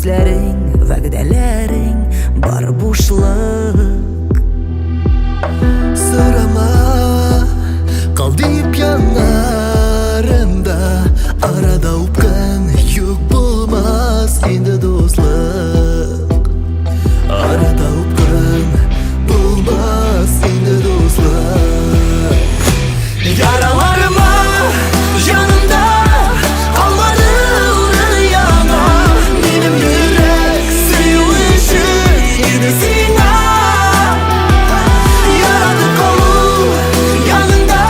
Sözlerin, vəqdələrin var boşluq. Sırama kal deyip yanlarında, arada upkan yük bulmaz indi dostluk. Arada upkan bulmaz indi dostluk. Yaralarıma yanımda kalmadı onun yana. Benim yürek sevişi gidesine. Yaradı kolu yanında,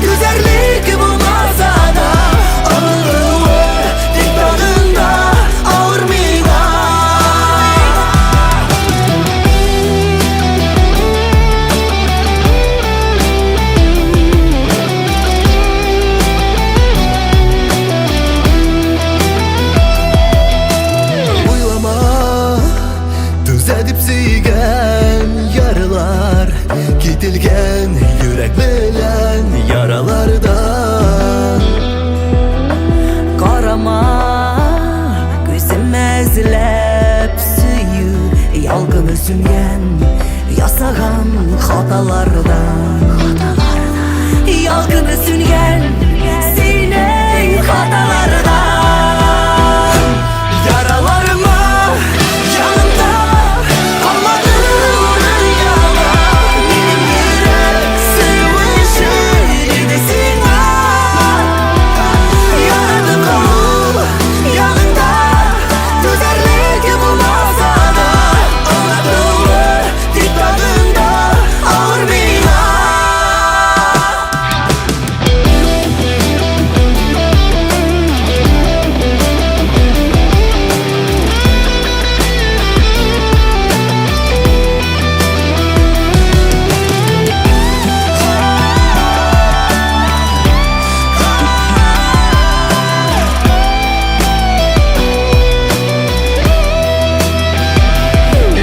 güzellik bulmasa da ağırlığı diktatında ağır mina. Uylama düz edip siygen yaralar, gitilgen yürek bilen yaralardan. Qarama gözüm əzləb suyu, yalqın üzüngən yasağan xatalardan. Yalqın üzüngən siney xatalardan. Yaralarıma yanımda kalmadı onun yana. Benim yürek sevişi gidesine. Yaradı kolu yanında, güzellik bulmasa da ağırlığı diktatında ağır mina.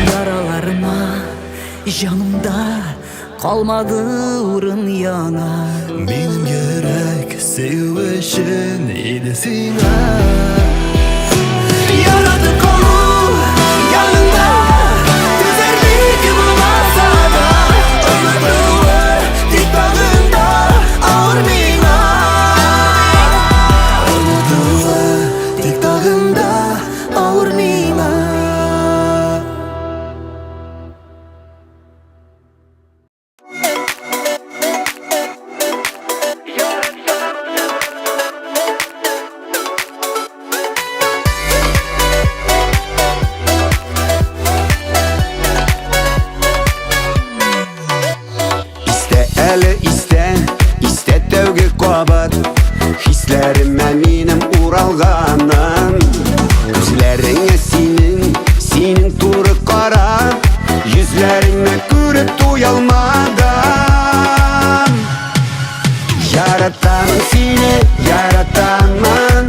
Yaralarıma yanımda kalmadı urun yana. Benim yürek sevişin idesine. Yaradı kolu yanında, güzellik bulmasa da ağırlığı diktatında ağır mina. Ağırlığı diktatında ağır mina. İste eli iste tevgi kobat. Hislerime minem uralganan. Gözlerine senin turu kara. Yüzlerine görüp duyalmadan. Yaratanım seni, yaratanman.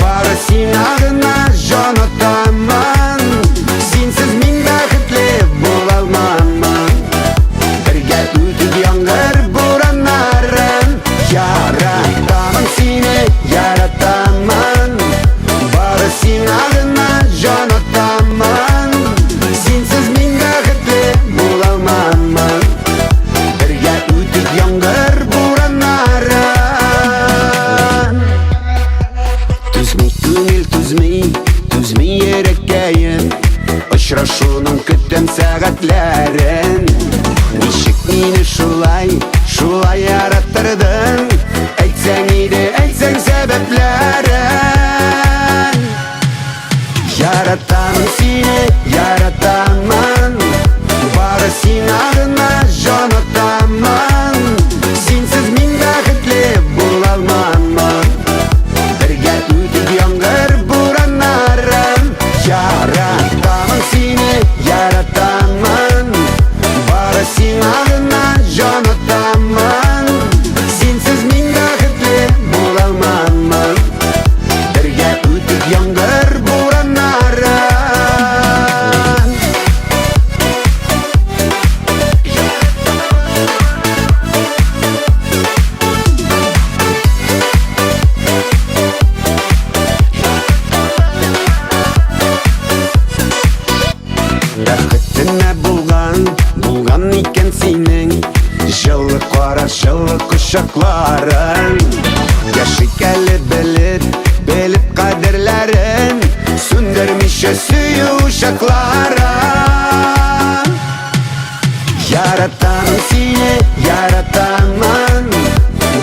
Bari sen adına can ataman. Sensiz min bәхетле bulalmaman. Birge ötüp яңгыр бураннарын. Yaratanım seni, yaratanman. Bari sen adına can ataman. Sensiz min bәхетле bulalmaman. Birge ötüp яңгыр бураннарын. Түзмей күңел түзмей ереккәен. Очрашуның көттем сәгатьләрен. Ничек мине шулай яраттырдың? Әйтсәң иде, әйтсәң сәбәпләрен. Яратамын сине, яратамын. Бары син адына жан атамын. Синсіз мин бәхетле булалмамын. Бірге өтіп яңгыр бураннарын. Яратамын сине, яратамын. Бары син адына жан атамын. Синсіз мин бәхетле булалмамын. Бірге өтіп яңгыр бураннарын. uşakların Yaşı gelip bilip kaderlerin Sündürmüş suyu uşakların Yaratan seni yarataman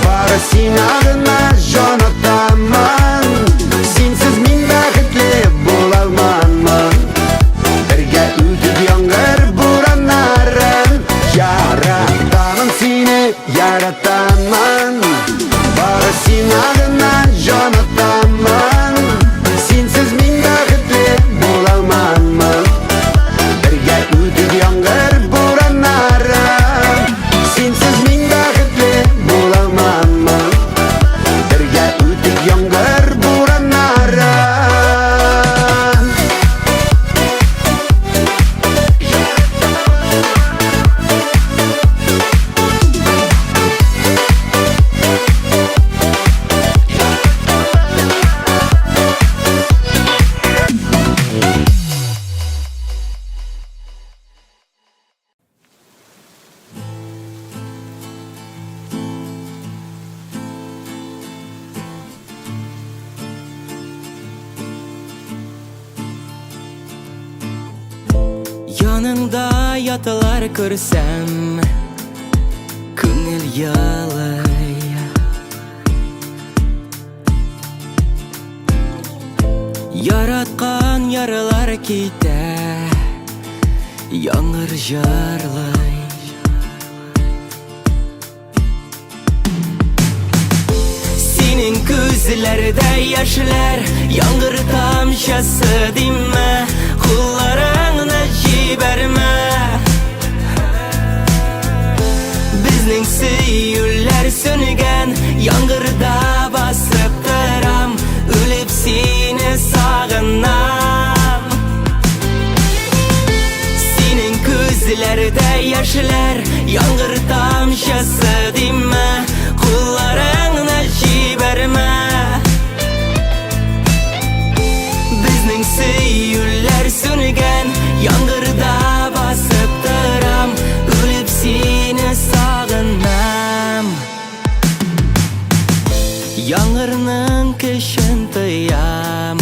Bari sen ağına jonotaman Sensiz min baxtli bo'lalmanman Birga o'tib yomg'ir bo'ronlarim Yarataman seni yarataman Bari sen ağına jonotaman Sensiz min baxtli bo'lalmanman Birga o'tib yomg'ir bo'ronlarim Sensiz min baxtli bo'lalmanman Birga o'tib yomg'ir bo'ronlarim Yanında yatılar görsem Көңіл ялай Yaratkan yaralar кейте Яңыр жарлай Senin gözlerde yaşlar Яңыр тамшасы дейме Kullarыңны жиберме Bizning сөйлер söngen Яңгырда басып тұрам Ölüp seni sağınam Senin gözlerde yaşlar Яңгыр тамшасы дейме Kullarыңны жиберме Bizning сөйлер söngen Яңгырда басып тұрам Ölüp seni sağınam Яңгырның кешін тыям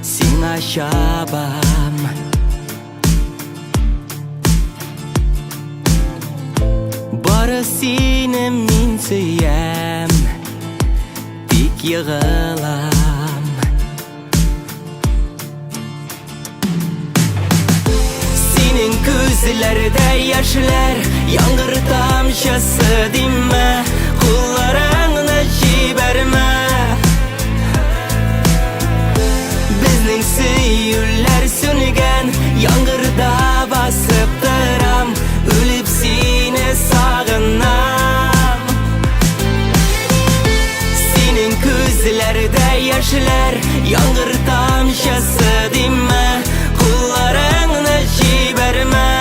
Сиңа шабам Бары сені мен сөям Тик йығылам Senin gözlerde yaşlar Яңгыр тамшысы дейме Kullarыңны жиберме Bizning сөйлер söngen Яңгырда басып тұрам Ölüp seni sağınam Senin gözlerde yaşlar Яңгыр тамшысы дейме Kullarыңны жиберме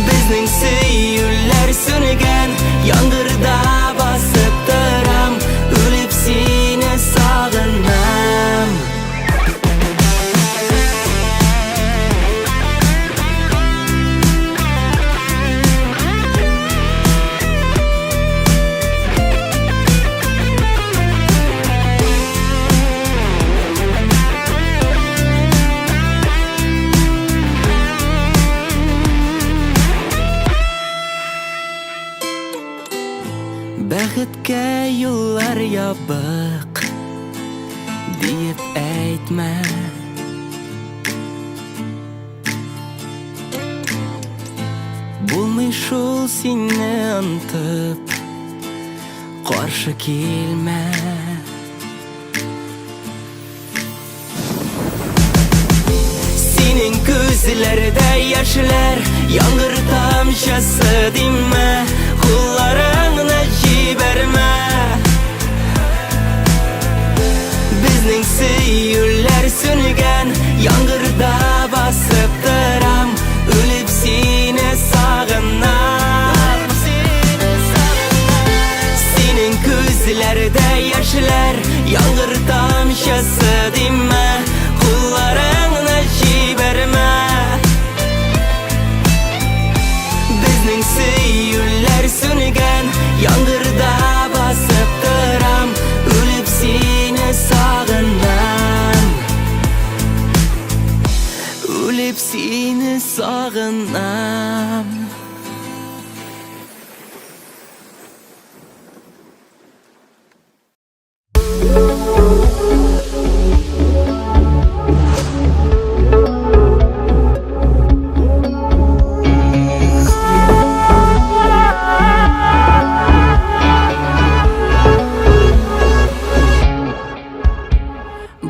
Bizning сөйлер söngen Яңгырда басып тұрам Ölüp seni sağınam Бәхеткә юллар ябык Диеп әйтмә Булмый шул сине ынтып Каршы килмә Senin gözlerde yaşlar Яңгыр тамшасы дейме Kullarыңны жиберме Bizning сөйлер söngen Яңгырда басып тұрам Ölüp seni sağınam Senin gözlerde yaşlar Яңгыр тамшасы дейме Kullarыңны жиберме Bizning сөйлер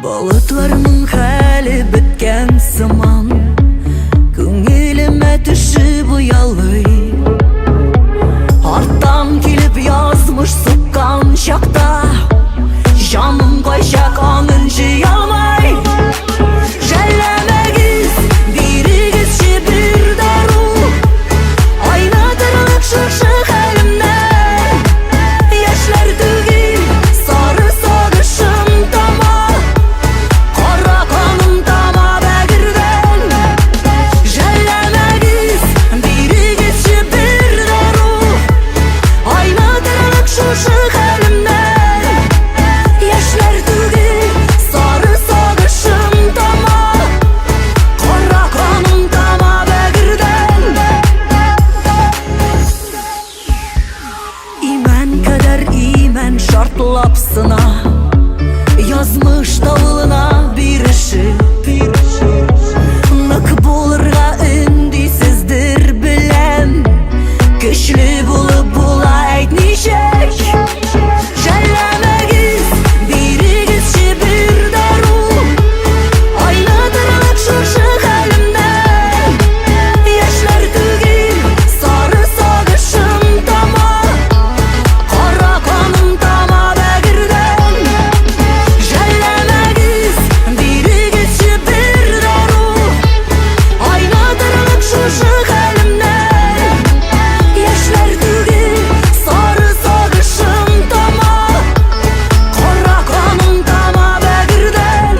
Bulutlarımın hali bitken zaman Көңеліме düşüp uyalı Arttan kelip yazmış sıkkan şakta Canım koyacak anın jıyalmay Jellemegiz birigizçe bir daru Aynadırlık şırşık elimden Yaşlar tügil sarı sağışım tama Kara kanım tama begirden Jellemegiz birigizçe bir daru Aynadırlık şırşık elimden Yaşlar tügil sarı sağışım tama Kara kanım tama begirden İmen kadar imen şartlap sına Yazmış davuluna bir ışık Nık bulurga ündüsüzdür bilem Güçlü bulup bula aytnişek Jellemegiz birigizçe bir daru Aynadırlık şırşık elimden Yaşlar tügil sarı sağışım tama Kara kanım tama begirden Jellemegiz birigizçe bir daru Aynadırlık şırşık elimden Yaşlar tügil sarı sağışım tama Kara kanım tama begirden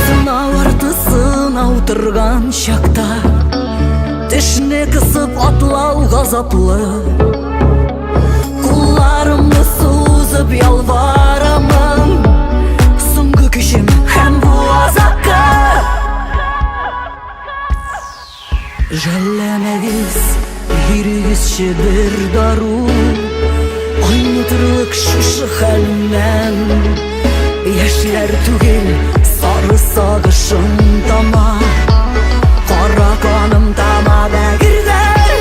Sınav ardı sınav durgan şakta Dişini kısıp atlav gazaplı Kullarımı suzıp yalvaramın Soңғы күшім hem bu azapka Jellemegiz birigizçe bir daru Aynadırlık şuşık elimden Yaşlar tügil sarı sağışım tama Kara kanım tama begirden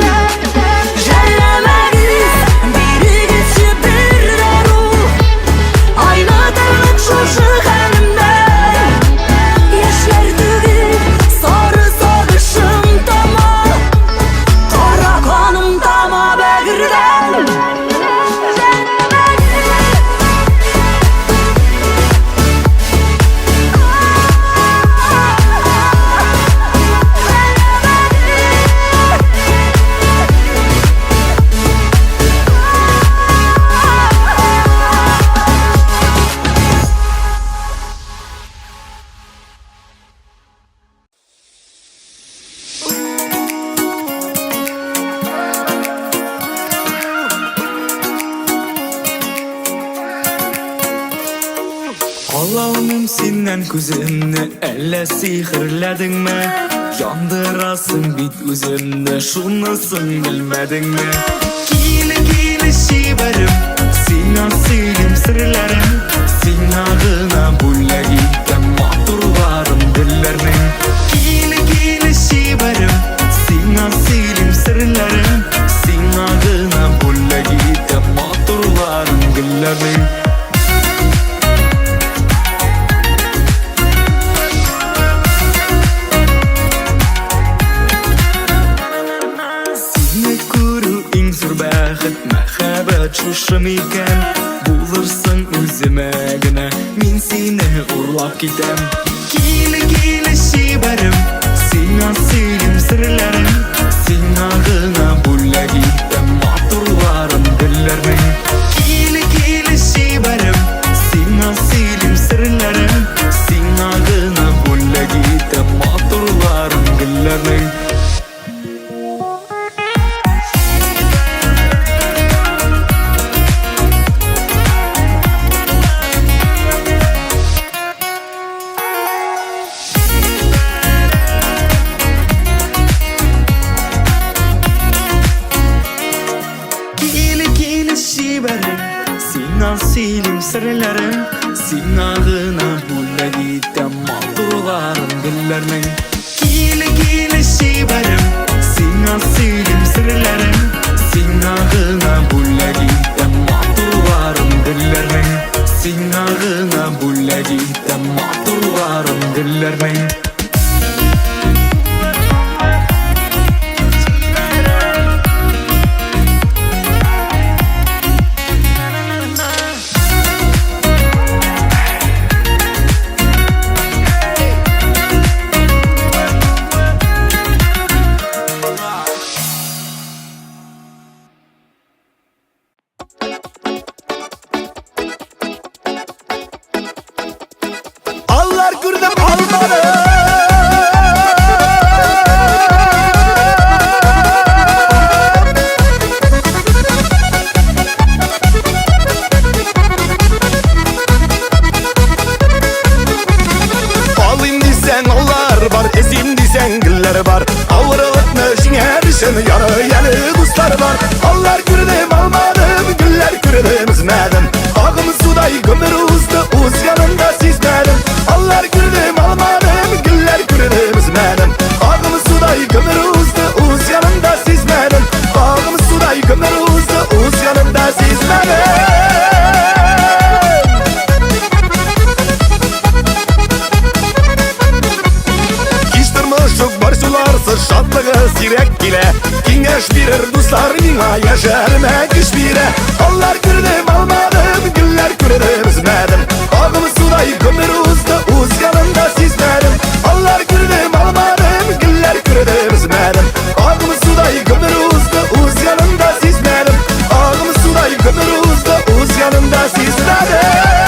Jellemegiz birigizçe bir daru Aynadırlık şuşuq elimden Yaşlar tügil sarı sağışım tama Kara kanım tama begirden Allah'ım senden gözümni elle sihirledin mi? Yandırasın bit özümni şunusun bilmedin mi? Kili kili şiverim Sina söyleyim sırlarım Sinagına bulla gittim Maturlarım dillerinin Kili kili şiverim Sina söyleyim sırlarım Sinagına bulla gittim Maturlarım dillerinin Şuşum iken bulursun özüme güne Min seni urlap gitem Kili kili şiverim Sina söyleyim sırlarım Sinagına bulla gittim Maturlarım dillerinin Kili kili şiverim Sina söyleyim sırlarım Sinagına bulla gittim Maturlarım dillerinin silim sirlerim Sinagına bulla gittim Mağdurlarım dillermin Kili şiberim Sina silim sirlerim Sinagına bulla gittim Mağdurlarım dillermin Sinagına bulla gittim Mağdurlarım dillermin Allar gürdüm almadı Alayım desen onlar var, ezim desen giller var Avru ötmüşün her işin yarı yeli dostlar var Allar gürdüm almadım, güller gürdüm üzmedim Ağım suday gömür uzdu, uz yanında sizmedim Allar gürdüm almadım, güller gürdüm üzmedim Ağım suday gömür uzdu, uz yanında sizmedim Ağım suday gömür uzdu, uz yanında sizmedim Kiştirmişik barsularsız şatlığı sirek gile Kengeş birer dostlar mina yaşarmak iş bire Allar gürdüm almadım, güller gürdüm üzmedim Ağım suday gömür uzdu, uz yanında sizmedim Allar gürdüm almadım, güller gürdüm üzmedim Ağım suday gömür uzdu, uz yanında sizmedim Ağım suday gömür uzdu, uz yanında sizmedim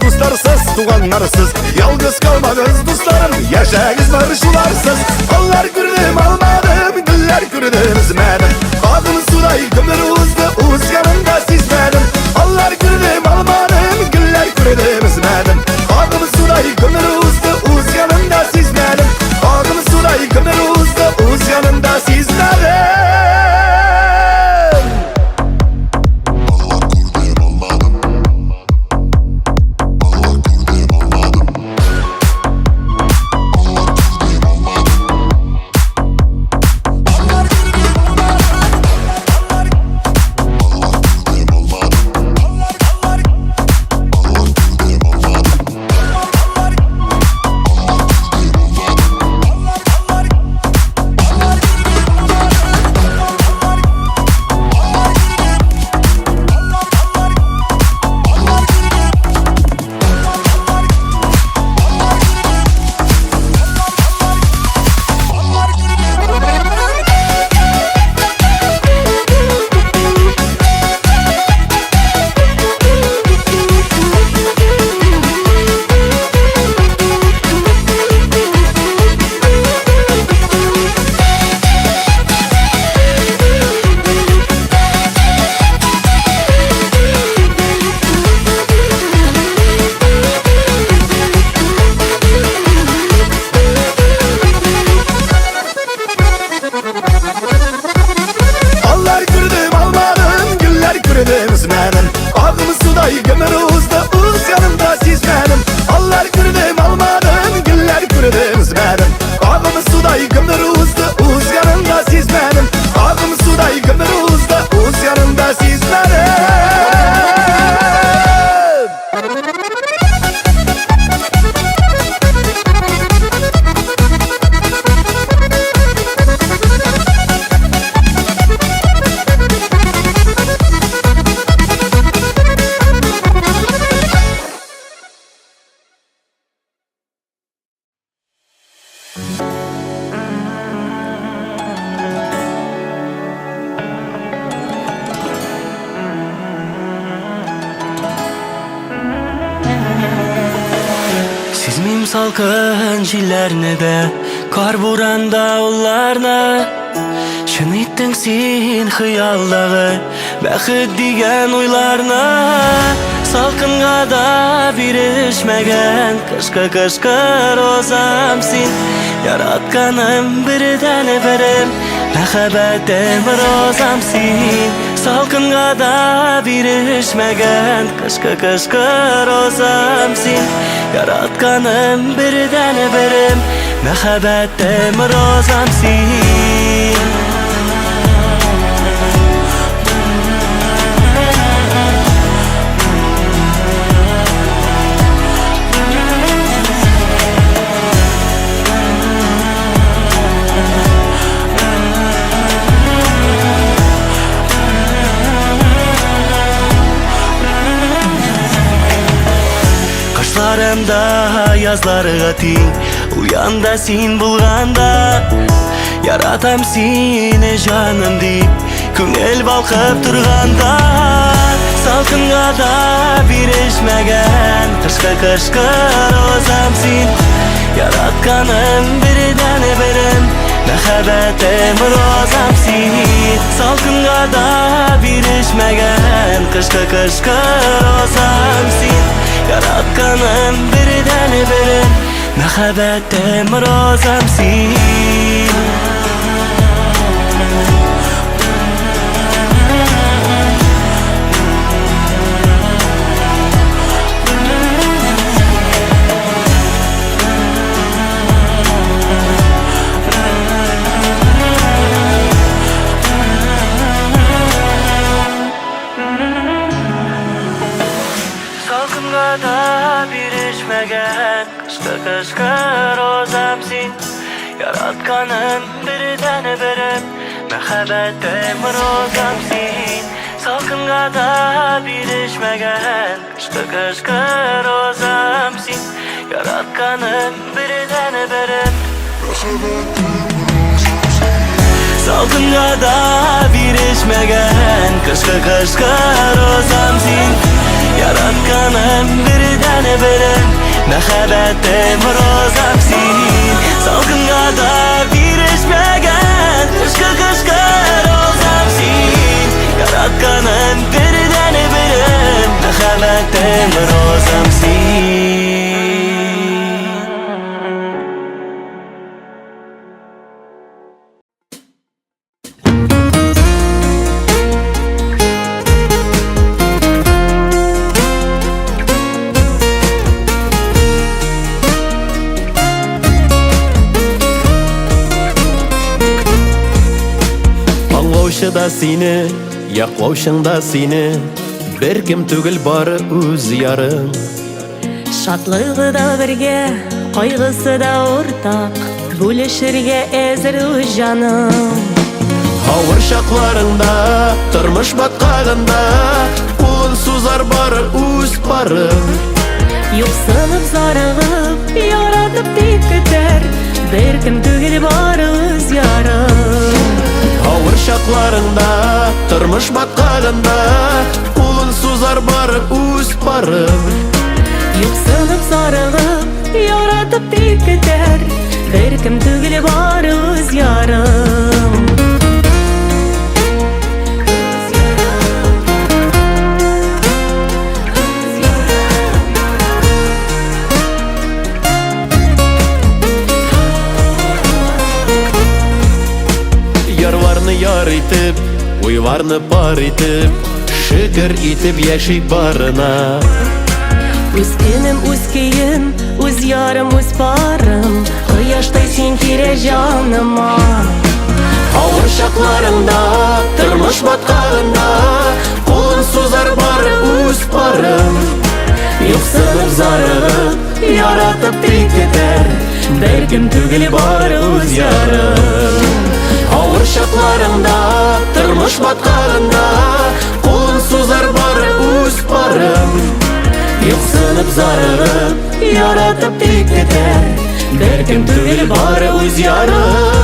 Dostlarsız, tuğanlarsız Yalnız kalmadınız dostlarım Yaşayız barışularsız Allar gürdüm almadım Güller gürdüm üzmedim Ağım suday gömür uzdu Uz yanında sizmedim Allar gürdüm almadım Güller gürdüm üzmedim Ağım suday gömür uzdu Uz yanında sizmedim Ağım suday gömür uzdu Uz yanında sizmedim salkın jillerni de kar buranda ullarna Şın ettin sen hıyaldağı Bäxit digen uylarna salkınga da birişmegen kışkı rozamsin. Yaratkanım birden birim, mehabetim rozamsin. Salkınga da birişmegen kışkı rozamsin. Yaratkanım birden birim, mehabetim rozamsin. Kışlarımda yazlarga ting, uyanda sin bulganda yaratam seni canım deyip köngel balkıp turganda. Salkınga da birişmegen kışkı rozamsin. Yaratkanım birden birim, mehabetim rozamsin. Salkınga da birişmegen kışkı rozamsin. Yaratkanım birden birim, mehabetim rozamsin. Salkınga da birişmegen kışkı rozamsin. Yaratkanım birden birim, mehabetim rozamsin. Salkınga da birişmegen kışkı rozamsin. Yaratkanım birden birim. Salkınga da birişmegen kışkı rozamsin. Yaratkanım birden birim, mehabetim rozamsin. Salkınga da birişmegen kışkı rozamsin. Yaratkanım birden birim, mehabetim rozamsin. Da seni, yaklaushыңda seni, bir kim tugil bari o'z yarim. Şatlыгы да birge, kaygısı da ortak, bölüşürge ezer öz canım. Авыр шакларыңда, тормыш баткагында, кулын сузар бары үз барым. Юксынып зарыгып, яратып тик көтер, bir kim түгел бары öz ярым. Авыр шакларыңда, тормыш баткагында, кулын сузар бары үз барым. Юксынып зарыгып, яратып тик көтер, bir kim түгел бары öz ярым. Ярларны яр итеп, уйларны пар итеп, шикер итеп яши барына. Үз көнем, үз көйем, үз ярым, үз барым, кояштай син кире жаныма. Авыр шакларыңда, тормыш баткагында, кулын сузар бары үз барым. Юксынып зарыгып, яратып тик көтер, bir kim түгел бары öz ярым. Авыр шакларыңда, тормыш баткагында, кулын сузар бары үз барым. Юксынып зарыгып, яратып тик көтер, bir kim түгел бары öz ярым.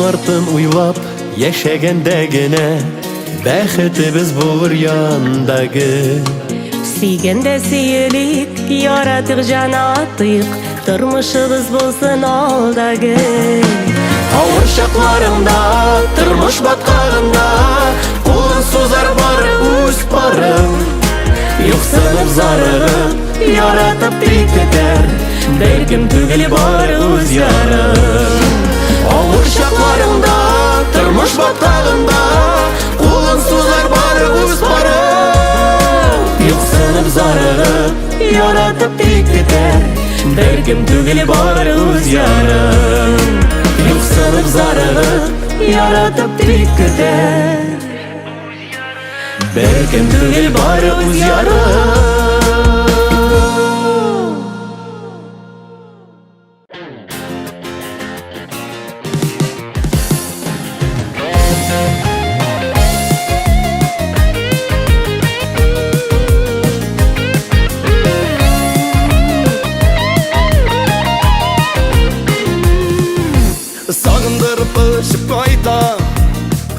Артын уйлап яшәгәндә генә бәхетебез булыр яндагы. Seygende seyilik, yaratık janatık, turmuşubuz bolsun alda gel. Ağır şaklarımda, tırmış batkağında, Kulun suzar bar üz barım. Yoksınıp zarırıp, yaratıp biteter, Belkim tügili bar üz yarım. Ağır şaklarımda, tırmış batkağında, Kulun suzar bar üz barım. Yoksınıp zarırıp, yaratıp biteter, Belkim tügili bar üz yarım. Yoksınıp zararıp, yaratıp biteter, Belkim tügil bari üz yarım. Sağındırıp ışıp kayta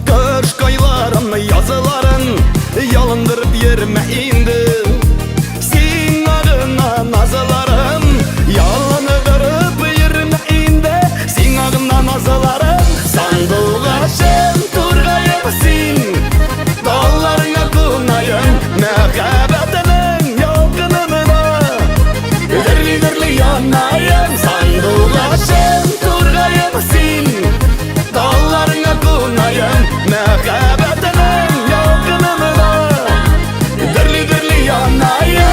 Kış kayların yazıların Yalındırıp yerime indi Sin ağına nazılarım Yalanıdırıp yerime indi Sin ağına nazılarım Sandılaşım turgayım sin Dallarına kunayım Mekabetinin yakınımına Dirli dirli yanayım Sandılaşım turgayım sin Dallarına kunayım Mekabetinin yakınımına Dirli dirli yanayım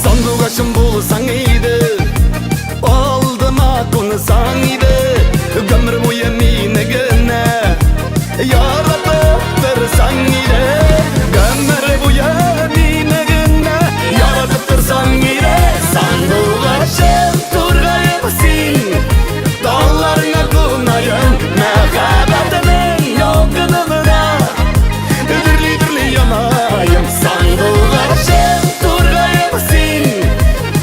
Sandılaşım bulsan iyiydi Aldıma konsan iyiydi Gömür bu yemini güne Yaratıp dursan iyiydi Gömür bu yemini güne Yaratıp dursan iyiydi Sandılaşım turgayım sin Dallarına kunayım Mekabetinin yakınımına Dirli dirli yanayım Sandılaşım turgayım sin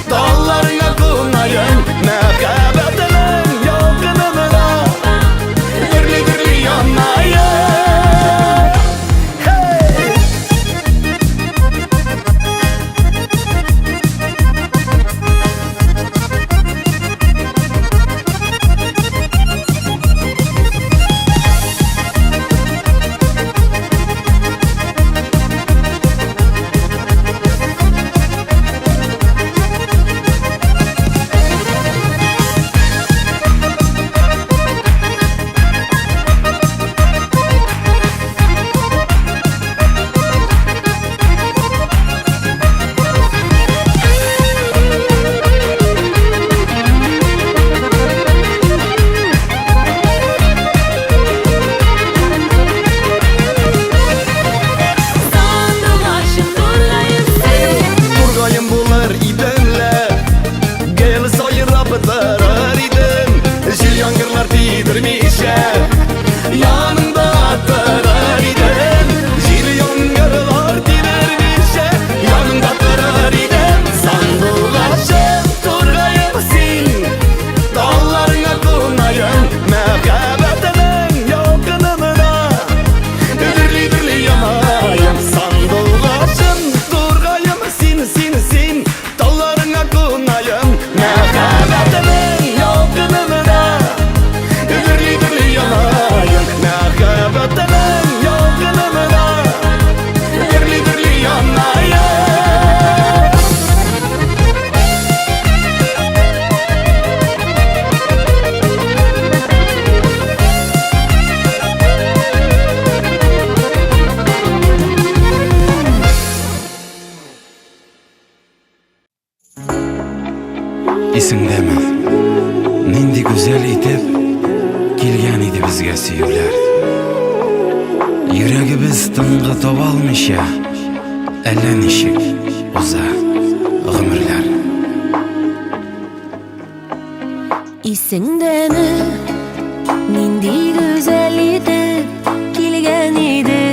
Dallarına kunayım Mekabetinin yakınımına Dirli dirli yanayım Hey! Sandılaşım turgayım sen. Turgayım bular idimle Gel sayırıp darar idim Jil yangırlar tidirmişe Yanında darar idim Jil yangırlar tidirmişe Yanında darar idim Sandılaşım turgayım sin Dallarına kunayım Mekabetinin yakınımına Dirli dirli yanayım Sandılaşım turgayım sin sin sin Dallarına kunayım Mekabetinin yakınımına Dirli dirli yanayım Mekabetinin yakınımına Dirli dirli yanayım Esingdemi? Nindi güzel etip kelgan edi bizga suyuklar. Yuragimiz tingi tobolmisha allanishik uza g'umrlar. Esingdemi? Nindi güzel etip kelgan edi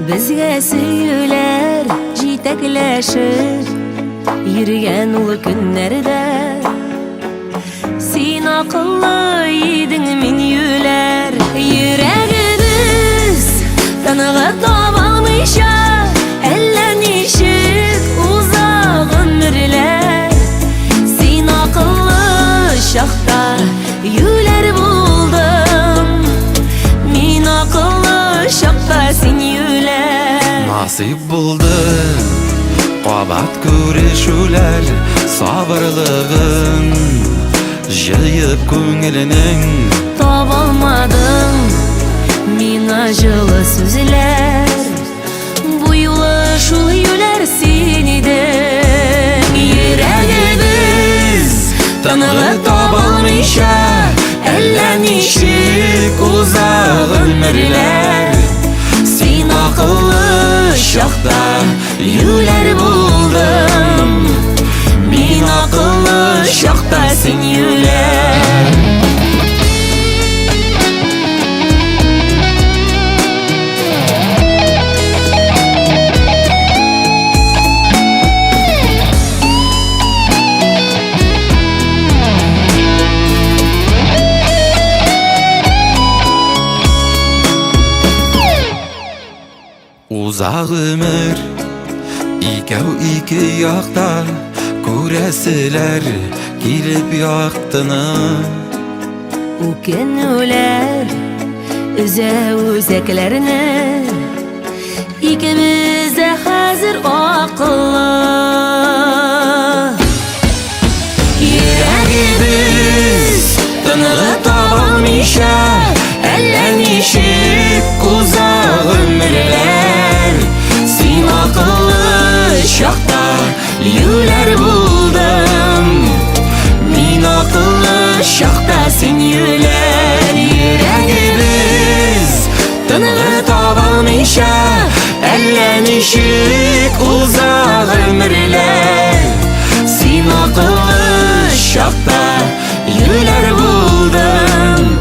bizga suyuklar jitaklashib yurgan ul kunlarda. Sen aqlli eding men yular yüler buldum. Min akıllı şakta sen yüler. Nasip buldu qabat görüşüler, sabırlığın jıyıp köngülünün. Tabalmadım min acılı sözler. Bu yolu şul yüler seni de. Yüreğimiz tanığı tabalmışa, ellenişik uzak ömürler. Sen akıllı şakta yüler buldum. Min akıllı şakta sen yüler. Uzak ömür ikev iki yakta, göresiler gelip yaktını. O gönüller üze üzeklerini, İkimiz de hazır akıllı. Yüreğimiz tanığı tabalmışa, ellenişip uzak ömürler. Sen akıllı şakta yüler buldum. Min akıllı şakta sen yüler. Yüreğimiz tanığı tabalmışa, ellenişik uzak ömürler. Sen akıllı şakta yüler buldum.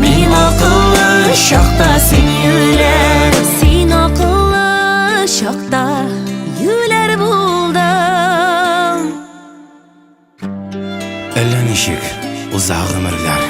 Min akıllı şakta sen yüler. Sen akıllı şakta yüler buldum. Ellenişik uzak ömürler.